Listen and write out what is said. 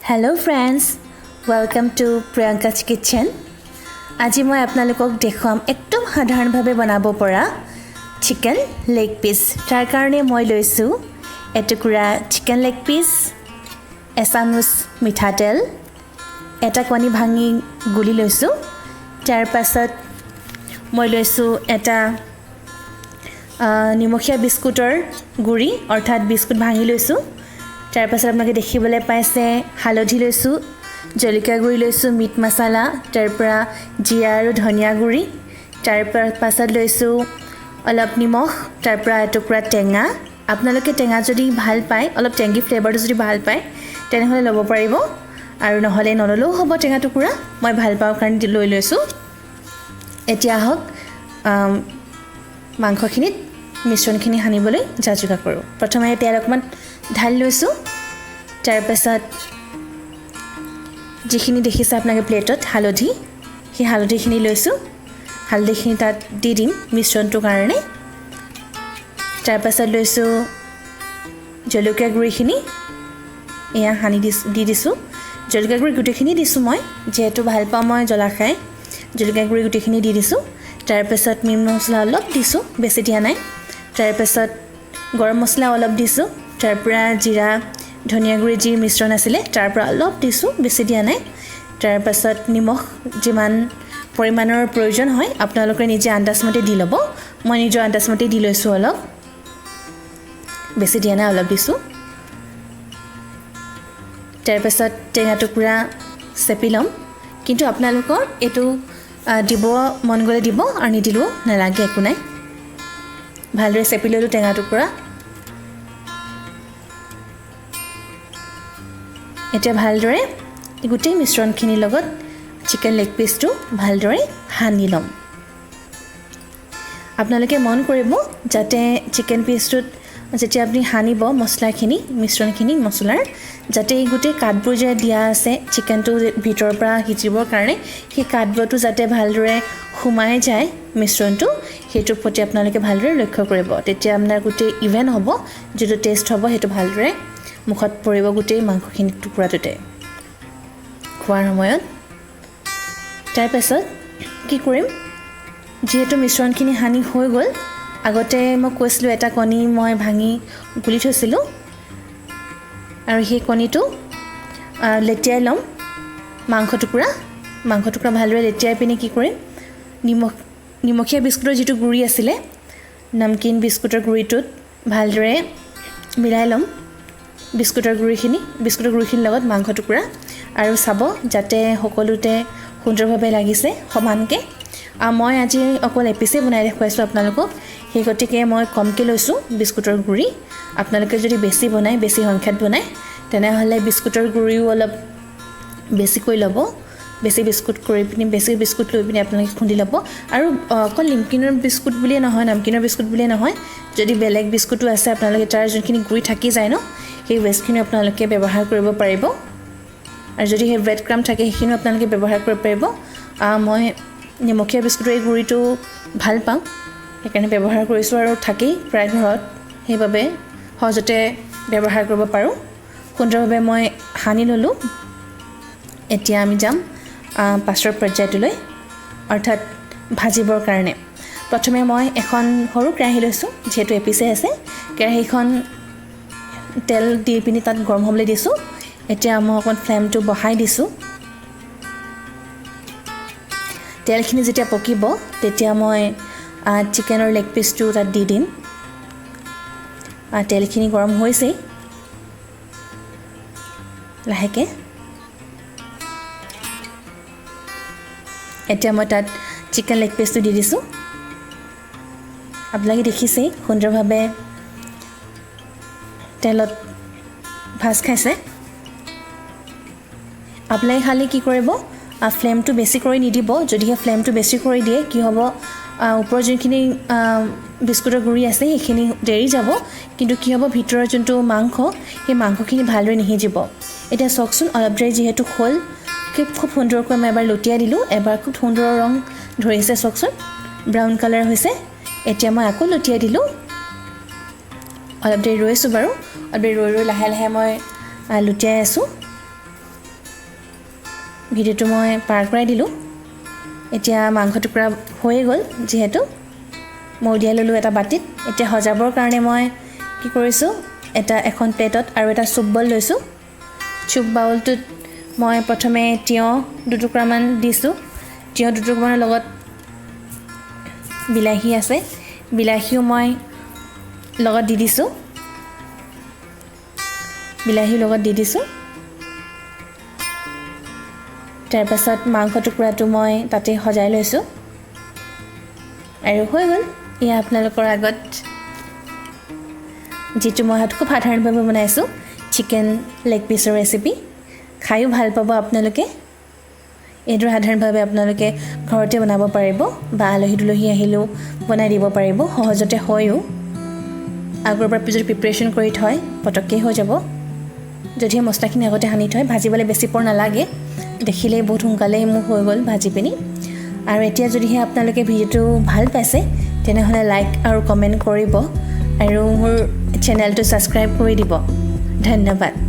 Hello friends, welcome to Priyanka's kitchen. আজি মই আপোনালোকক দেখুৱাম একদম সাধাৰণভাৱে বনাব পৰা চিকেন লেগ পিস। তাৰ কাৰণে মই লৈছো এটুকুৰা চিকেন লেগ পিস, এচামুচ মিঠাতেল, এটা কণী ভাঙি গুলি লৈছো। তাৰ পাছত মই লৈছো এটা নিমখীয়া বিস্কুটৰ গুৰি অৰ্থাৎ বিস্কুট ভাঙি লৈছো। তাৰ পাছত আপোনালোকে দেখিবলৈ পাইছে হালধি লৈছো, জলকীয়া গুৰি লৈছো, মিট মছলা, তাৰ পৰা জিৰা আৰু ধনিয়া গুৰি, তাৰ পাছত লৈছো অলপ নিমখ, তাৰ পৰা এটুকুৰা টেঙা। আপোনালোকে টেঙা যদি ভাল পায়, অলপ টেঙি ফ্লেভাৰটো যদি ভাল পায় তেনেহ'লে ল'ব পাৰিব, আৰু নহ'লে নললেও হ'ব টেঙা টুকুৰা। মই ভাল পাওঁ কাৰণে লৈ লৈছো। এতিয়া আহক মাংসখিনিত মিশ্ৰণখিনি সানিবলৈ যা যোগাৰ কৰোঁ। প্ৰথমে তেল অকণমান ঢালি লৈছোঁ। তাৰ পাছত যিখিনি দেখিছে আপোনালোকে প্লেটত হালধি, সেই হালধিখিনি লৈছোঁ। হালধিখিনি তাত দি দিম মিশ্ৰণটোৰ কাৰণে। তাৰ পাছত লৈছোঁ জলকীয়া গুড়িখিনি, এয়া সানি দি দিছোঁ। জলকীয়া গুড়ি গোটেইখিনি দিছোঁ মই, যিহেতু ভাল পাওঁ মই জ্বলা খাই। জলকীয়া গুড়ি গোটেইখিনি দি দিছোঁ। তাৰ পাছত মিট মছলা অলপ দিছোঁ, বেছি দিয়া নাই। তাৰ পাছত গৰম মছলা অলপ দিছোঁ। তাৰ পৰা জিৰা ধনিয়া গুড়ি যি মিশ্ৰণ আছিলে তাৰ পৰা অলপ দিছোঁ, বেছি দিয়া নাই। তাৰ পাছত নিমখ যিমান পৰিমাণৰ প্ৰয়োজন হয় আপোনালোকে নিজে আন্দাজমতে দি ল'ব। মই নিজৰ আন্দাজমতে দি লৈছোঁ, অলপ বেছি দিয়া নাই, অলপ দিছোঁ। তাৰ পাছত টেঙা টুকুৰা চেপি ল'ম, কিন্তু আপোনালোকৰ এইটো দিব মন গ'লে দিব আৰু নিদিলেও নালাগে, একো নাই। ভালদৰে চেপি ল'লোঁ টেঙা টুকুৰা। এতিয়া ভালদৰে গোটেই মিশ্ৰণখিনিৰ লগত চিকেন লেগ পিচটো ভালদৰে সানি ল'ম। আপোনালোকে মন কৰিব যাতে চিকেন পিচটোত যেতিয়া আপুনি সানিব মছলাখিনি, মিশ্ৰণখিনি মছলাৰ, যাতে এই গোটেই কাঠবোৰ যে দিয়া আছে চিকেনটো ভিতৰৰ পৰা সিজিবৰ কাৰণে, সেই কাঠবোৰটো যাতে ভালদৰে সোমাই যায় মিশ্ৰণটো, সেইটোৰ প্ৰতি আপোনালোকে ভালদৰে লক্ষ্য কৰিব। তেতিয়া আপোনাৰ গোটেই ইভেন হ'ব, যিটো টেষ্ট হ'ব সেইটো ভালদৰে মুখত পৰিব গোটেই মাংসখিনি টুকুৰাটোতে খোৱাৰ সময়ত। তাৰ পাছত কি কৰিম, যিহেতু মিশ্ৰণখিনি সানি হৈ গ'ল, আগতে মই কৈছিলোঁ এটা কণী মই ভাঙি গুলি থৈছিলোঁ, আৰু সেই কণীটো লেটিয়াই ল'ম। মাংস টুকুৰা ভালদৰে লেটিয়াই পিনি কি কৰিম, নিমখীয়া বিস্কুটৰ যিটো গুড়ি আছিলে, নমকিন বিস্কুটৰ গুড়িটোত ভালদৰে মিলাই ল'ম বিস্কুটৰ গুড়িখিনিৰ লগত মাংস টুকুৰা, আৰু চাব যাতে সকলোতে সুন্দৰভাৱে লাগিছে সমানকৈ। মই আজি অকল এপিচেই বনাই দেখুৱাইছোঁ আপোনালোকক, সেই গতিকে মই কমকৈ লৈছোঁ বিস্কুটৰ গুড়ি। আপোনালোকে যদি বেছি বনায়, বেছি সংখ্যাত বনায়, তেনেহ'লে বিস্কুটৰ গুড়িও অলপ বেছিকৈ ল'ব। বেছি বিস্কুট লৈ পিনি আপোনালোকে খুন্দি ল'ব। আৰু অকল নমকিনৰ বিস্কুট বুলিয়ে নহয়, যদি বেলেগ বিস্কুটো আছে আপোনালোকে তাৰ যোনখিনি গুড়ি থাকি যায় ন, সেই ৱেষ্টখিনি আপোনালোকে ব্যৱহাৰ কৰিব পাৰিব। আৰু যদি সেই ব্ৰেড ক্ৰাম্ব থাকে সেইখিনিও আপোনালোকে ব্যৱহাৰ কৰিব পাৰিব। মই নিমখীয়া বিস্কুটৰ এই গুড়িটো ভাল পাওঁ, সেইকাৰণে ব্যৱহাৰ কৰিছোঁ, আৰু থাকেই প্ৰায় ঘৰত, সেইবাবে সহজতে ব্যৱহাৰ কৰিব পাৰোঁ। সুন্দৰভাৱে মই সানি ল'লোঁ। এতিয়া আমি যাম পাছৰ পৰ্যায়টোলৈ, অৰ্থাৎ ভাজিবৰ কাৰণে। প্ৰথমে মই এখন সৰু কেৰাহী লৈছোঁ, যিহেতু এপিচে আছে। কেৰাহীখন তেল দি পিনি তাত গৰম হ'বলৈ দিছোঁ। এতিয়া মই অকণ ফ্লেমটো বঢ়াই দিছোঁ। তেলখিনি যেতিয়া পকিব তেতিয়া মই চিকেনৰ লেগ পিচটো তাত দি দিম। তেলখিনি গৰম হৈছেই লাহেকৈ। এতিয়া মই তাত চিকেন লেগ পিচটো দি দিছোঁ। আপোনালোকে দেখিছেই সুন্দৰভাৱে তেলত ভাজ খাইছে। আপোনালোকে খালি কি কৰিব, ফ্লেমটো বেছি কৰি নিদিব। যদিহে ফ্লেমটো বেছি কৰি দিয়ে কি হ'ব, ওপৰৰ যোনখিনি বিস্কুটৰ গুড়ি আছে সেইখিনি দেৰি যাব, কিন্তু কি হ'ব ভিতৰৰ যোনটো মাংস, সেই মাংসখিনি ভালদৰে নিসিজিব। এতিয়া চাওকচোন, অলপ দেৰি যিহেতু হ'ল, খুব সুন্দৰকৈ মই এবাৰ লটিয়াই দিলোঁ। এবাৰ খুব সুন্দৰ ৰং ধৰিছে, চাওকচোন ব্ৰাউন কালাৰ হৈছে। এতিয়া মই আকৌ লটিয়াই দিলোঁ। অলপ দেৰি ৰৈছোঁ বাৰু, অলপ দেৰি ৰৈ লাহে লাহে মই লুটিয়াই আছোঁ। ভিডিঅ'টো মই পাৰ কৰাই দিলোঁ এতিয়া মাংস টুকুৰা হৈ গ'ল যিহেতু মই উলিয়াই ল'লোঁ এটা বাটিত এতিয়া সজাবৰ কাৰণে মই কি কৰিছোঁ এখন প্লেটত আৰু এটা চুপ বাউল লৈছোঁ চুপ বাউলটোত মই প্ৰথমে তিয়ঁহ দুটুকুৰামান দিছোঁ তিয়ঁহ দুটুকুৰামানৰ লগত বিলাহী আছে বিলাহীও মই লগত দি দিছোঁ বিলাহীৰ লগত দি দিছোঁ তাৰপাছত মাংস টুকুৰাটো মই তাতে সজাই লৈছোঁ আৰু হৈ গ'ল এয়া আপোনালোকৰ আগত যিটো মই খুব সাধাৰণভাৱে বনাইছোঁ চিকেন লেগ পিচৰ ৰেচিপি খায়ো ভাল পাব আপোনালোকে এইদৰে সাধাৰণভাৱে আপোনালোকে ঘৰতে বনাব পাৰিব বা আলহী দুলহী আহিলেও বনাই দিব পাৰিব সহজতে হয়ও আগৰ পৰা যদি প্ৰিপাৰেশ্যন কৰি থয় পটককৈ হৈ যাব যদিহে মছলাখিনি আগতে সানি থয় ভাজিবলৈ বেছি পৰ নালাগে দেখিলেই বহুত সোনকালেই মোৰ হৈ গ'ল ভাজি পিনি আৰু এতিয়া যদিহে আপোনালোকে ভিডিঅ'টো ভাল পাইছে তেনেহ'লে লাইক আৰু কমেণ্ট কৰিব আৰু মোৰ চেনেলটো ছাবস্ক্ৰাইব কৰি দিব ধন্যবাদ